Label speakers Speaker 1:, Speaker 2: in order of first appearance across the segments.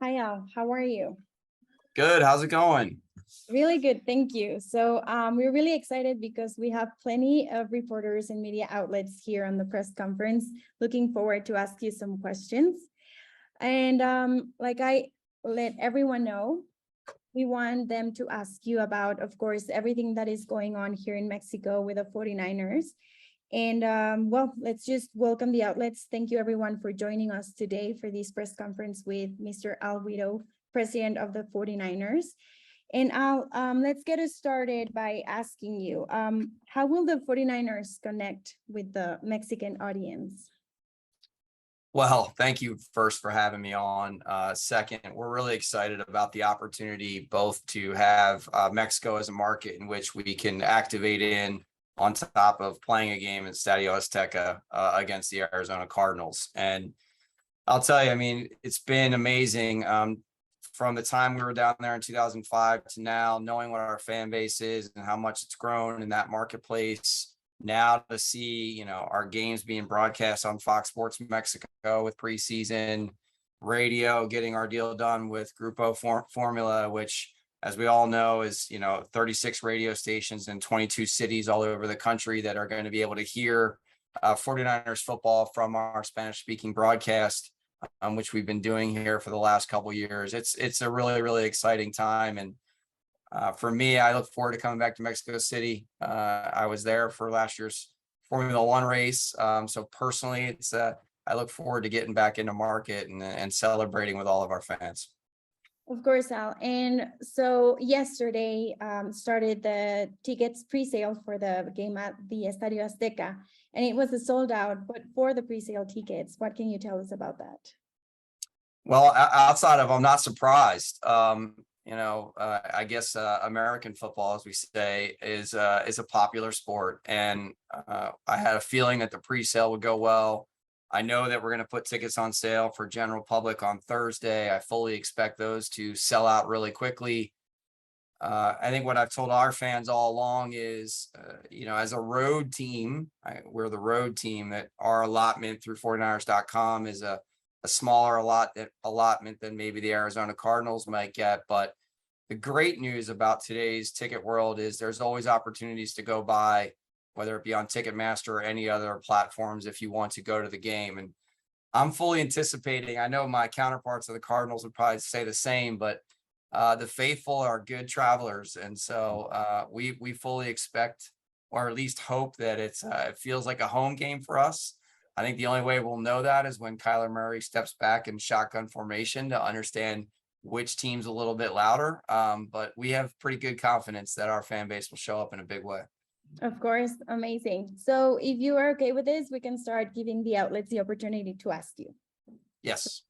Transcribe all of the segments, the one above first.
Speaker 1: Hi, Al. How are you?
Speaker 2: Good. How's it going?
Speaker 1: Really good, thank you. So we're really excited because we have plenty of reporters and media outlets here on the press conference. Looking forward to ask you some questions. And like I let everyone know, we want them to ask you about, of course, everything that is going on here in Mexico with the 49ers. And well, let's just welcome the outlets. Thank you everyone for joining us today for this press conference with Mr. Guido, president of the 49ers. And let's get us started by asking you, how will the 49ers connect with the Mexican audience?
Speaker 2: Well, thank you first for having me on. Second, we're really excited about the opportunity both to have Mexico as a market in which we can activate in on top of playing a game in Estadio Azteca against the Arizona Cardinals. And I'll tell you, I mean, it's been amazing. From the time we were down there in 2005 to now, knowing what our fan base is and how much it's grown in that marketplace. Now to see, our games being broadcast on FoxSports Mexico with preseason radio, getting our deal done with Grupo Formula, which, as we all know, is, 36 radio stations in 22 cities all over the country that are going to be able to hear 49ers football from our Spanish-speaking broadcast, which we've been doing here for the last couple of years. It's a really, really exciting time. And for me, I look forward to coming back to Mexico City. I was there for last year's Formula One race. So personally, I look forward to getting back into market and celebrating with all of our fans.
Speaker 1: Of course, Al. And so yesterday started the tickets pre-sale for the game at the Estadio Azteca, and it was a sold out, but for the pre-sale tickets, what can you tell us about that?
Speaker 2: Well, outside of, I'm not surprised. I guess American football, as we say, is a popular sport, and I had a feeling that the pre-sale would go well. I know that we're going to put tickets on sale for general public on Thursday. I fully expect those to sell out really quickly. I think what I've told our fans all along is, as a road team, we're the road team, that our allotment through 49ers.com is a smaller allotment than maybe the Arizona Cardinals might get. But the great news about today's ticket world is there's always opportunities to go buy, whether it be on Ticketmaster or any other platforms, if you want to go to the game. And I'm fully anticipating, I know my counterparts of the Cardinals would probably say the same, but the faithful are good travelers. And so we fully expect, or at least hope, that it feels like a home game for us. I think the only way we'll know that is when Kyler Murray steps back in shotgun formation to understand which team's a little bit louder. But we have pretty good confidence that our fan base will show up in a big way.
Speaker 1: Of course, amazing. So if you are okay with this, we can start giving the outlets the opportunity to ask you.
Speaker 2: Yes.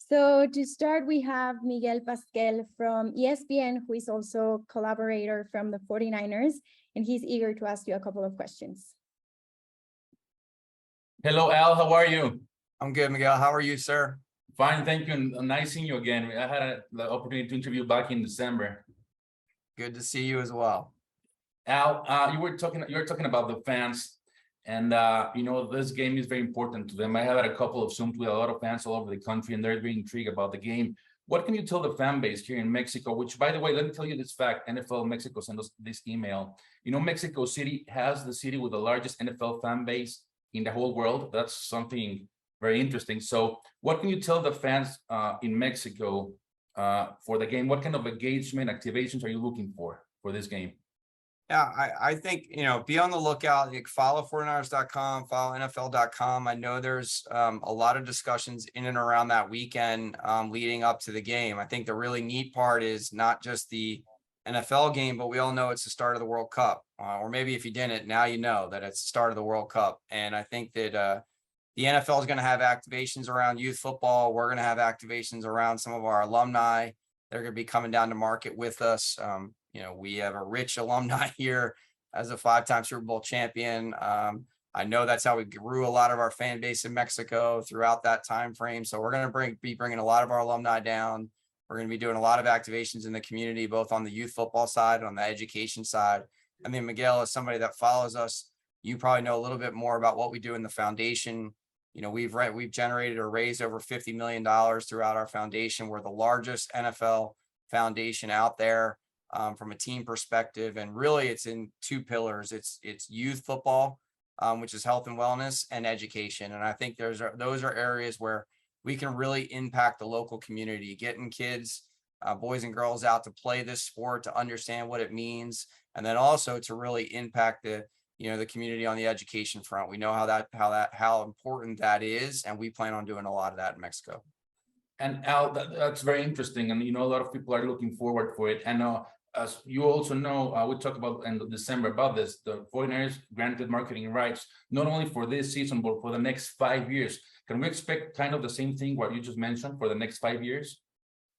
Speaker 1: So to start, we have Miguel Pasquel from ESPN, who is also collaborator from the 49ers, and he's eager to ask you a couple of questions.
Speaker 3: Hello, Al. How are you?
Speaker 2: I'm good, Miguel. How are you, sir?
Speaker 3: Fine, thank you. And nice seeing you again. I had the opportunity to interview back in December.
Speaker 2: Good to see you as well.
Speaker 3: Al, you were talking about the fans, and this game is very important to them. I had a couple of Zooms with a lot of fans all over the country, and they're very intrigued about the game. What can you tell the fan base here in Mexico? Which, by the way, let me tell you this fact: NFL Mexico sent us this email. Mexico City has the city with the largest NFL fan base in the whole world. That's something very interesting. So, what can you tell the fans in Mexico for the game? What kind of engagement activations are you looking for this game?
Speaker 2: Yeah, I think, be on the lookout. You can follow 49ers.com, follow NFL.com. I know there's a lot of discussions in and around that weekend leading up to the game. I think the really neat part is not just the NFL game, but we all know it's the start of the World Cup. Or maybe if you didn't, now you know that it's the start of the World Cup. And I think that the NFL is going to have activations around youth football. We're going to have activations around some of our alumni. They're going to be coming down to market with us. We have a rich alumni here as a 5-time Super Bowl champion. I know that's how we grew a lot of our fan base in Mexico throughout that time frame. So we're going to be bringing a lot of our alumni down. We're going to be doing a lot of activations in the community, both on the youth football side and on the education side. I mean, Miguel, as somebody that follows us, you probably know a little bit more about what we do in the foundation. we've generated or raised over $50 million throughout our foundation. We're the largest NFL foundation out there from a team perspective. And really it's in two pillars. It's youth football, which is health and wellness, and education. And I think those are areas where we can really impact the local community, getting kids, boys and girls out to play this sport, to understand what it means, and then also to really impact the community on the education front. We know how important that is, and we plan on doing a lot of that in Mexico.
Speaker 3: And Al, that's very interesting, and a lot of people are looking forward for it. And as you also know, we talked about in December about this. The 49ers granted marketing rights not only for this season but for the next 5 years. Can we expect kind of the same thing what you just mentioned for the next 5 years?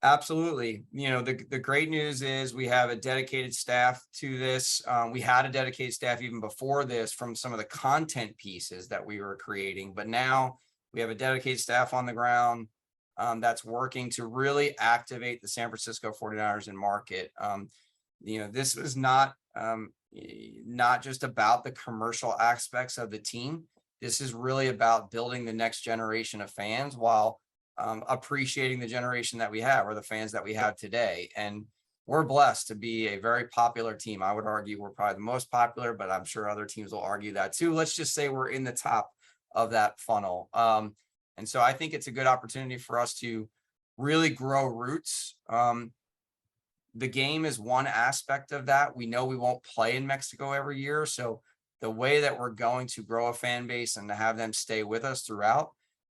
Speaker 2: Absolutely. The great news is we have a dedicated staff to this. We had a dedicated staff even before this from some of the content pieces that we were creating, but now we have a dedicated staff on the ground that's working to really activate the San Francisco 49ers in market. This was not just about the commercial aspects of the team. This is really about building the next generation of fans while appreciating the generation that we have, or the fans that we have today. And we're blessed to be a very popular team. I would argue we're probably the most popular, but I'm sure other teams will argue that too. Let's just say we're in the top of that funnel. And so I think it's a good opportunity for us to really grow roots. The game is one aspect of that. We know we won't play in Mexico every year. So the way that we're going to grow a fan base and to have them stay with us throughout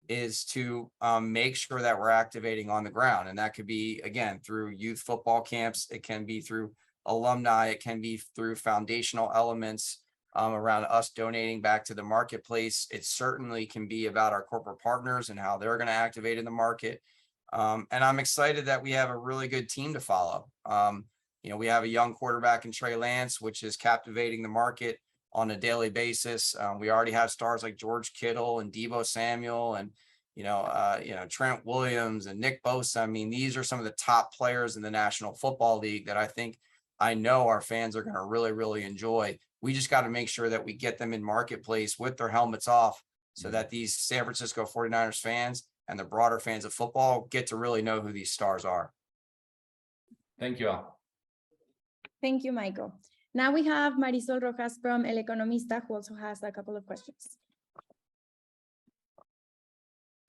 Speaker 2: is to make sure that we're activating on the ground. And that could be, again, through youth football camps. It can be through alumni. It can be through foundational elements around us donating back to the marketplace. It certainly can be about our corporate partners and how they're going to activate in the market. And I'm excited that we have a really good team to follow. We have a young quarterback in Trey Lance, which is captivating the market on a daily basis. We already have stars like George Kittle and Deebo Samuel and, Trent Williams and Nick Bosa. I mean, these are some of the top players in the National Football League that I know our fans are going to really, really enjoy. We just got to make sure that we get them in marketplace with their helmets off so that these San Francisco 49ers fans and the broader fans of football get to really know who these stars are.
Speaker 3: Thank you, Al.
Speaker 1: Thank you, Michael. Now we have Marisol Rojas from El Economista, who also has a couple of questions.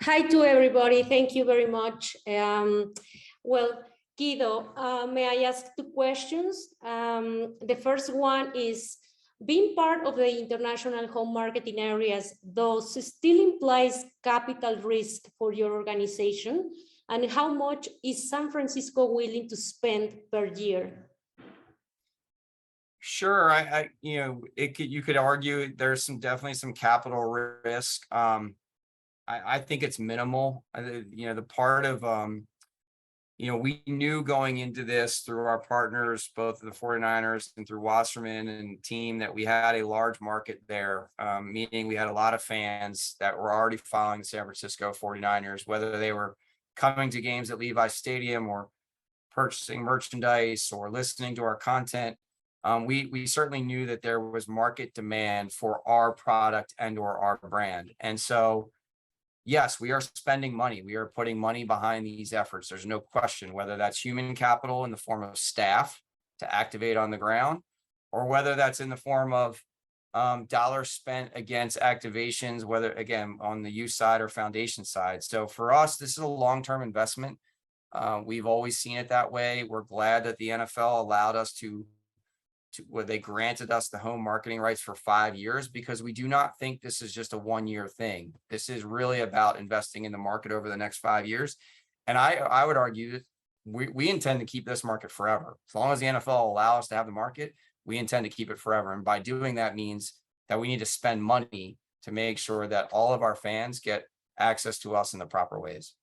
Speaker 4: Hi to everybody. Thank you very much. Well, Guido, may I ask two questions? The first one is, being part of the international home marketing areas, those still implies capital risk for your organization? And how much is San Francisco willing to spend per year?
Speaker 2: Sure. You could argue there's definitely some capital risk. I think it's minimal. The part of, we knew going into this through our partners, both the 49ers and through Wasserman and team, that we had a large market there, meaning we had a lot of fans that were already following the San Francisco 49ers, whether they were coming to games at Levi Stadium or purchasing merchandise or listening to our content. We certainly knew that there was market demand for our product and or our brand. And so, yes, we are spending money. We are putting money behind these efforts. There's no question, whether that's human capital in the form of staff to activate on the ground, or whether that's in the form of dollars spent against activations, whether, again, on the youth side or foundation side. So for us, this is a long-term investment. We've always seen it that way. We're glad that the NFL allowed us where they granted us the home marketing rights for 5 years, because we do not think this is just a one-year thing. This is really about investing in the market over the next 5 years. And I would argue that we intend to keep this market forever. As long as the NFL allows us to have the market, we intend to keep it forever. And by doing that means that we need to spend money to make sure that all of our fans get access to us in the proper ways.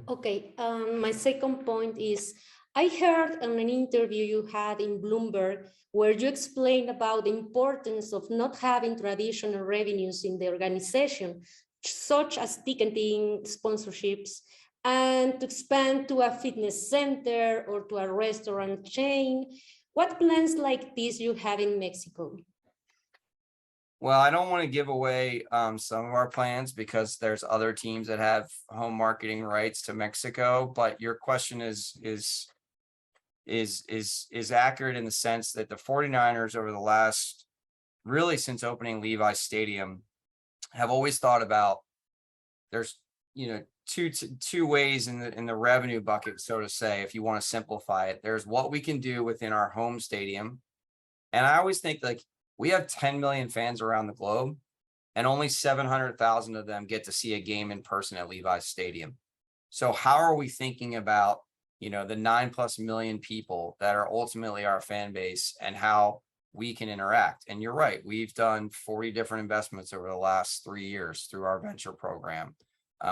Speaker 4: Okay, my second point is, I heard in an interview you had in Bloomberg where you explained about the importance of not having traditional revenues in the organization, such as ticketing, sponsorships, and to expand to a fitness center or to a restaurant chain. What plans like this you have in Mexico?
Speaker 2: Well, I don't want to give away some of our plans because there's other teams that have home marketing rights to Mexico, but your question is accurate in the sense that the 49ers over the last, really since opening Levi's Stadium, have always thought about, there's, two ways in the revenue bucket, so to say, if you want to simplify it. There's what we can do within our home stadium. And I always think, like, we have 10 million fans around the globe, and only 700,000 of them get to see a game in person at Levi's Stadium. So how are we thinking about, the 9+ million people that are ultimately our fan base and how we can interact? And you're right, we've done 40 different investments over the last 3 years through our venture program.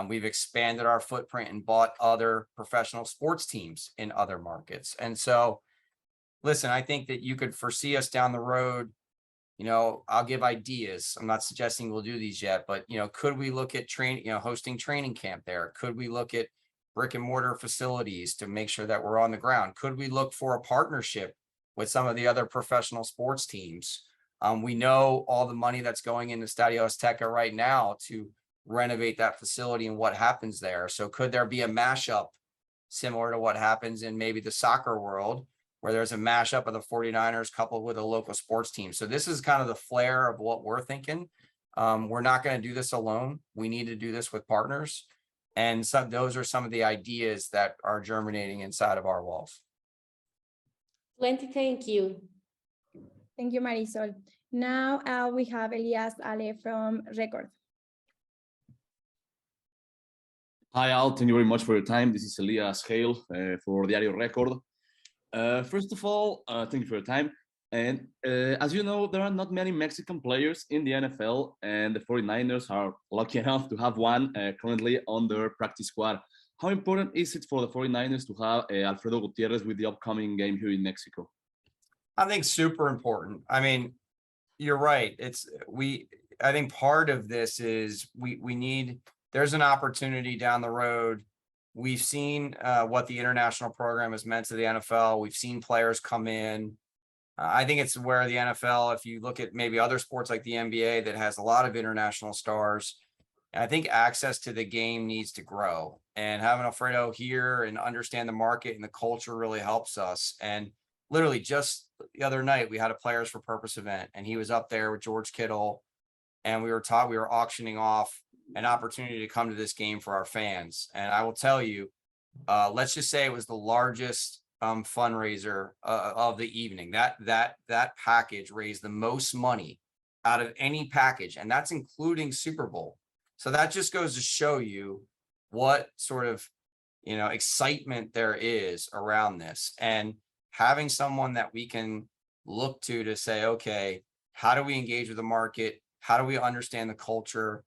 Speaker 2: We've expanded our footprint and bought other professional sports teams in other markets. And so, listen, I think that you could foresee us down the road. I'll give ideas. I'm not suggesting we'll do these yet, but, could we look at hosting training camp there? Could we look at brick and mortar facilities to make sure that we're on the ground? Could we look for a partnership with some of the other professional sports teams? We know all the money that's going into Estadio Azteca right now to renovate that facility and what happens there. So could there be a mashup similar to what happens in maybe the soccer world, where there's a mashup of the 49ers coupled with a local sports team? So this is kind of the flair of what we're thinking. We're not going to do this alone. We need to do this with partners. And so those are some of the ideas that are germinating inside of our walls.
Speaker 4: Plenty, thank you.
Speaker 1: Thank you, Marisol. Now we have Elias Ale from Record.
Speaker 5: Hi, Al. Thank you very much for your time. This is Elias Hale for Diario Record. First of all, thank you for your time. And as you know, there are not many Mexican players in the NFL, and the 49ers are lucky enough to have one currently on their practice squad. How important is it for the 49ers to have Alfredo Gutierrez with the upcoming game here in Mexico?
Speaker 2: I think super important. I mean, you're right. I think part of this is we need, there's an opportunity down the road. We've seen what the international program has meant to the NFL. We've seen players come in. I think it's where the NFL, if you look at maybe other sports like the NBA that has a lot of international stars, I think access to the game needs to grow. And having Alfredo here and understand the market and the culture really helps us. And literally just the other night, we had a Players for Purpose event, and he was up there with George Kittle, and we were auctioning off an opportunity to come to this game for our fans. And I will tell you, let's just say it was the largest fundraiser of the evening. That package raised the most money out of any package, and that's including Super Bowl. So that just goes to show you what sort of excitement there is around this, and having someone that we can look to say, okay, how do we engage with the market? How do we understand the culture?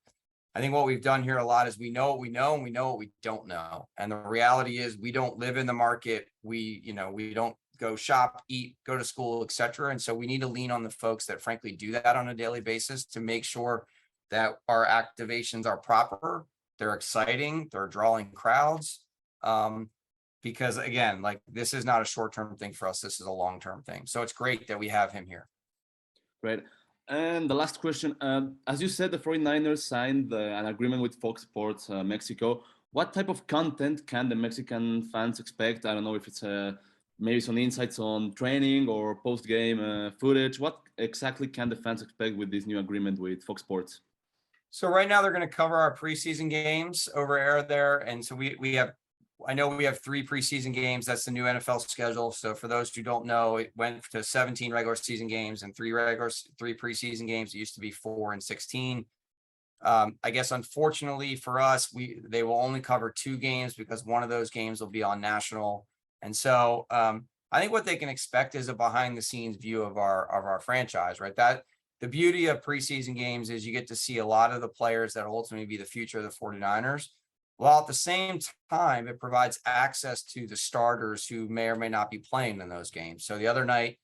Speaker 2: I think what we've done here a lot is we know what we know and we know what we don't know. And the reality is we don't live in the market. We don't go shop, eat, go to school, etc. And so we need to lean on the folks that frankly do that on a daily basis to make sure that our activations are proper, they're exciting, they're drawing crowds. Because again, like, this is not a short-term thing for us. This is a long-term thing. So it's great that we have him here.
Speaker 5: Great. And the last question, as you said, the 49ers signed an agreement with FoxSports Mexico. What type of content can the Mexican fans expect? I don't know if it's maybe some insights on training or post-game footage. What exactly can the fans expect with this new agreement with Fox Sports?
Speaker 2: So right now they're going to cover our preseason games over air there. And so I know we have 3 preseason games. That's the new NFL schedule. So for those who don't know, it went to 17 regular season games and 3 preseason games. It used to be 4 and 16. I guess, unfortunately for us, they will only cover 2 games because one of those games will be on national. And so I think what they can expect is a behind the scenes view of our franchise, right? That the beauty of preseason games is you get to see a lot of the players that will ultimately be the future of the 49ers. While at the same time, it provides access to the starters who may or may not be playing in those games. So the other night,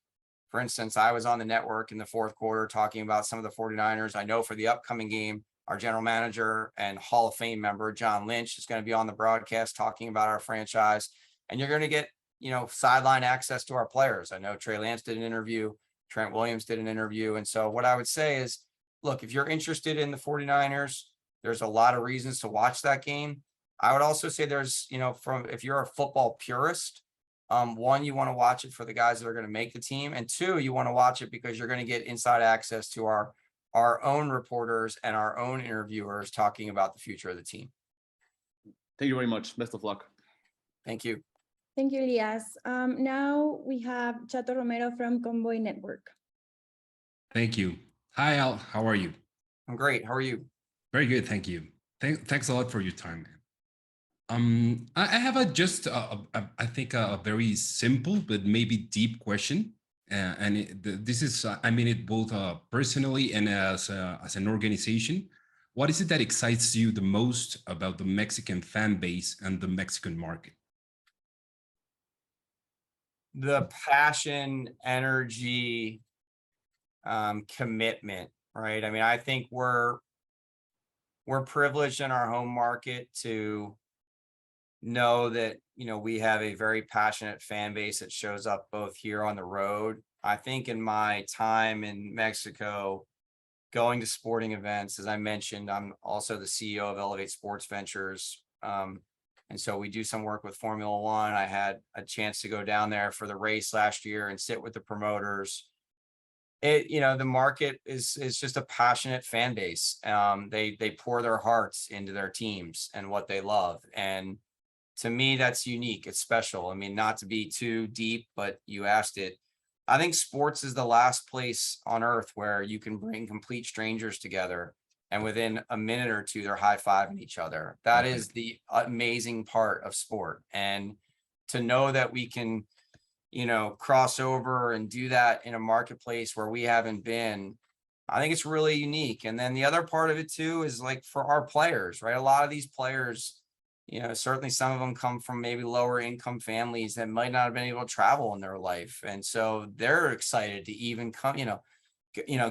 Speaker 2: for instance, I was on the network in the 4th quarter talking about some of the 49ers. I know for the upcoming game, our general manager and Hall of Fame member, John Lynch, is going to be on the broadcast talking about our franchise. And you're going to get, sideline access to our players. I know Trey Lance did an interview. Trent Williams did an interview. And so what I would say is, look, if you're interested in the 49ers, there's a lot of reasons to watch that game. I would also say there's, if you're a football purist, one, you want to watch it for the guys that are going to make the team. And two, you want to watch it because you're going to get inside access to our own reporters and our own interviewers talking about the future of the team.
Speaker 5: Thank you very much. Best of luck.
Speaker 2: Thank you.
Speaker 1: Thank you, Elias. Now we have Chato Romero from Convoy Network.
Speaker 6: Thank you. Hi, Al. How are you?
Speaker 2: I'm great. How are you?
Speaker 6: Very good. Thank you. Thanks a lot for your time, man. I have I think a very simple but maybe deep question, this is I mean it both personally and as an organization. What is it that excites you the most about the Mexican fan base and the Mexican market?
Speaker 2: The passion, energy, commitment, right? I mean, I think we're privileged in our home market to know that, we have a very passionate fan base that shows up both here on the road. I think in my time in Mexico, going to sporting events, as I mentioned, I'm also the CEO of Elevate Sports Ventures. And so we do some work with Formula One. I had a chance to go down there for the race last year and sit with the promoters. The market is just a passionate fan base. They pour their hearts into their teams and what they love. And to me, that's unique. It's special. I mean, not to be too deep, but you asked it. I think sports is the last place on earth where you can bring complete strangers together, and within a minute or two, they're high-fiving each other. That is the amazing part of sport. And to know that we can, cross over and do that in a marketplace where we haven't been, I think it's really unique. And then the other part of it too is like for our players, right? A lot of these players, certainly some of them come from maybe lower income families that might not have been able to travel in their life. And so they're excited to even come,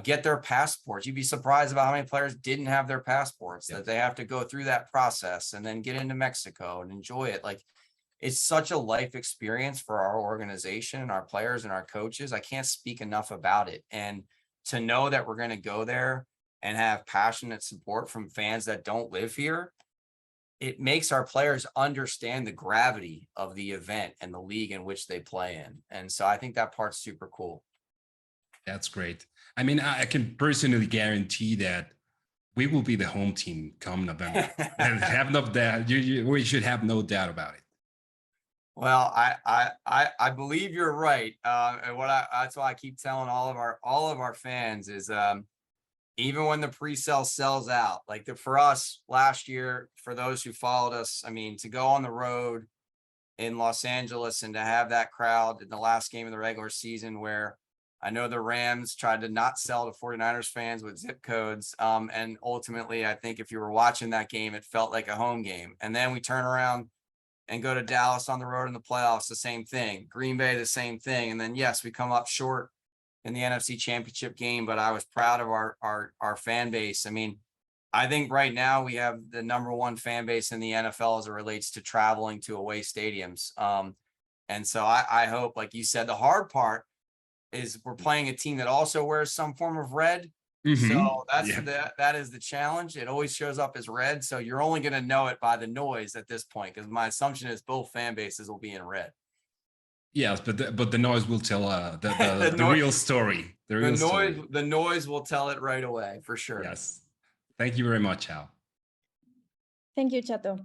Speaker 2: get their passports. You'd be surprised about how many players didn't have their passports, that they have to go through that process and then get into Mexico and enjoy it. Like, it's such a life experience for our organization and our players and our coaches. I can't speak enough about it. And to know that we're going to go there and have passionate support from fans that don't live here, it makes our players understand the gravity of the event and the league in which they play in. And so I think that part's super cool.
Speaker 6: That's great. I mean, I can personally guarantee that we will be the home team come November. And have no doubt. We should have no doubt about it.
Speaker 2: Well, I believe you're right. And that's why I keep telling all of our fans is, even when the pre-sale sells out, like for us last year, for those who followed us, I mean, to go on the road in Los Angeles and to have that crowd in the last game of the regular season, where I know the Rams tried to not sell to 49ers fans with zip codes. And ultimately, I think if you were watching that game, it felt like a home game. And then we turn around and go to Dallas on the road in the playoffs, the same thing. Green Bay, the same thing. And then, yes, we come up short in the NFC Championship game, but I was proud of our fan base. I mean, I think right now we have the #1 fan base in the NFL as it relates to traveling to away stadiums. And so I hope, like you said, the hard part is we're playing a team that also wears some form of red. So that is the challenge. It always shows up as red. So you're only going to know it by the noise at this point, because my assumption is both fan bases will be in red.
Speaker 6: Yes, but the noise will tell the real story.
Speaker 2: The noise will tell it right away, for sure.
Speaker 6: Yes. Thank you very much, Al.
Speaker 1: Thank you, Chato.